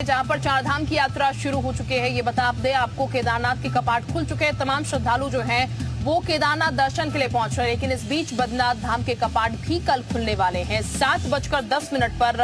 जहां पर चारधाम की यात्रा शुरू हो चुकी है। ये बता दें आपको, केदारनाथ के कपाट खुल चुके हैं। तमाम श्रद्धालु जो हैं वो केदारनाथ दर्शन के लिए पहुंच रहे हैं, लेकिन इस बीच बद्रीनाथ धाम के कपाट भी कल खुलने वाले हैं। 7:10 पर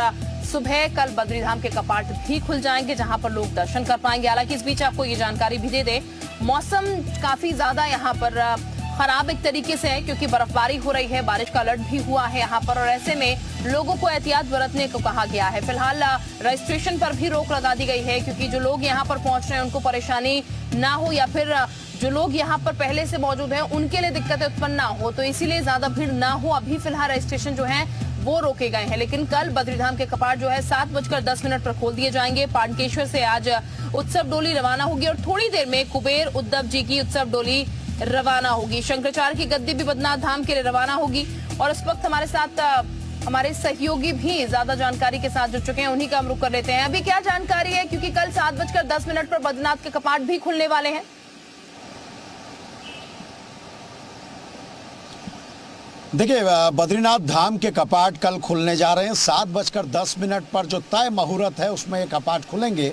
सुबह कल बद्रीधाम के कपाट भी खुल जाएंगे, जहां पर लोग दर्शन कर पाएंगे। हालांकि इस बीच आपको ये जानकारी भी दे दें, मौसम काफी ज्यादा यहाँ पर खराब एक तरीके से है, क्योंकि बर्फबारी हो रही है, बारिश का अलर्ट भी हुआ है यहाँ पर, और ऐसे में लोगों को एहतियात बरतने को कहा गया है। फिलहाल रजिस्ट्रेशन पर भी रोक लगा दी गई है, क्योंकि जो लोग यहाँ पर पहुंच रहे हैं उनको परेशानी ना हो, या फिर जो लोग यहाँ पर पहले से मौजूद हैं उनके लिए दिक्कतें उत्पन्न ना हो, तो इसीलिए ज्यादा भीड़ ना हो। अभी फिलहाल रजिस्ट्रेशन जो है वो रोके गए हैं, लेकिन कल बद्रीधाम के कपाट जो है 7:10 पर खोल दिए जाएंगे। पाटकेश्वर से आज उत्सव डोली रवाना होगी और थोड़ी देर में कुबेर उद्धव जी की उत्सव डोली रवाना होगी। शंकराचार्य की गद्दी भी बद्रीनाथ धाम के लिए रवाना होगी, और इस वक्त हमारे साथ हमारे सहयोगी भी ज्यादा जानकारी के साथ जुड़ चुके हैं, उन्हीं का हम रुख कर लेते हैं। अभी क्या जानकारी है, क्योंकि कल 7:10 पर बद्रीनाथ के कपाट भी खुलने वाले हैं। देखिए, बद्रीनाथ धाम के कपाट कल खुलने जा रहे हैं। 7:10 पर जो तय मुहूर्त है उसमें ये कपाट खुलेंगे,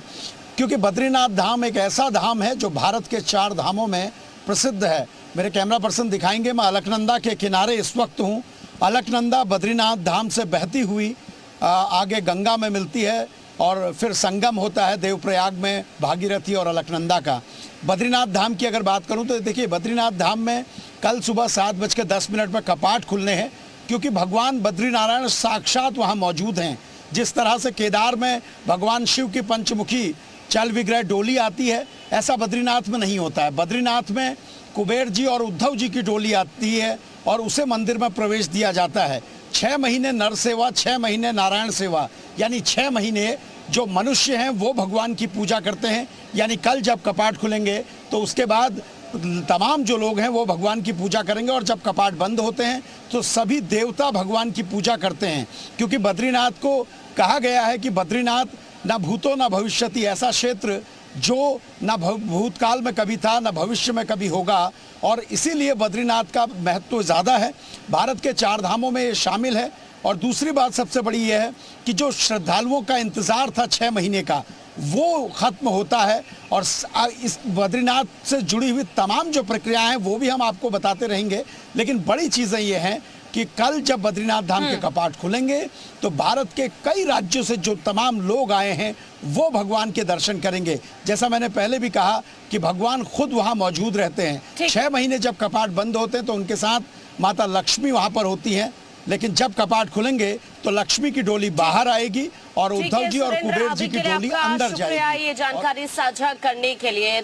क्योंकि बद्रीनाथ धाम एक ऐसा धाम है जो भारत के 4 धामों में प्रसिद्ध है। मेरे कैमरा पर्सन दिखाएंगे, मैं अलकनंदा के किनारे इस वक्त हूँ। अलकनंदा बद्रीनाथ धाम से बहती हुई आगे गंगा में मिलती है, और फिर संगम होता है देवप्रयाग में भागीरथी और अलकनंदा का। बद्रीनाथ धाम की अगर बात करूं तो देखिए, बद्रीनाथ धाम में कल सुबह 7:10 पर कपाट खुलने हैं, क्योंकि भगवान बद्रीनारायण साक्षात वहां मौजूद हैं। जिस तरह से केदार में भगवान शिव की पंचमुखी चल विग्रह डोली आती है, ऐसा बद्रीनाथ में नहीं होता है। बद्रीनाथ में कुबेर जी और उद्धव जी की डोली आती है और उसे मंदिर में प्रवेश दिया जाता है। 6 महीने नर सेवा, 6 महीने नारायण सेवा, यानी 6 महीने जो मनुष्य हैं वो भगवान की पूजा करते हैं। यानी कल जब कपाट खुलेंगे तो उसके बाद तमाम जो लोग हैं वो भगवान की पूजा करेंगे, और जब कपाट बंद होते हैं तो सभी देवता भगवान की पूजा करते हैं, क्योंकि बद्रीनाथ को कहा गया है कि बद्रीनाथ न भूतो न भविष्यति, ऐसा क्षेत्र जो न भूतकाल में कभी था न भविष्य में कभी होगा, और इसीलिए बद्रीनाथ का महत्व ज़्यादा है। भारत के 4 धामों में ये शामिल है। और दूसरी बात सबसे बड़ी यह है कि जो श्रद्धालुओं का इंतज़ार था 6 महीने का, वो ख़त्म होता है, और इस बद्रीनाथ से जुड़ी हुई तमाम जो प्रक्रियाएं हैं वो भी हम आपको बताते रहेंगे। लेकिन बड़ी चीज़ें ये हैं कि कल जब बद्रीनाथ धाम के कपाट खुलेंगे तो भारत के कई राज्यों से जो तमाम लोग आए हैं वो भगवान के दर्शन करेंगे। जैसा मैंने पहले भी कहा कि भगवान खुद वहाँ मौजूद रहते हैं। 6 महीने जब कपाट बंद होते हैं तो उनके साथ माता लक्ष्मी वहाँ पर होती हैं, लेकिन जब कपाट खुलेंगे तो लक्ष्मी की डोली बाहर आएगी और उद्धव जी और कुबेर जी की डोली अंदर जाएगी। ये जानकारी साझा करने के लिए।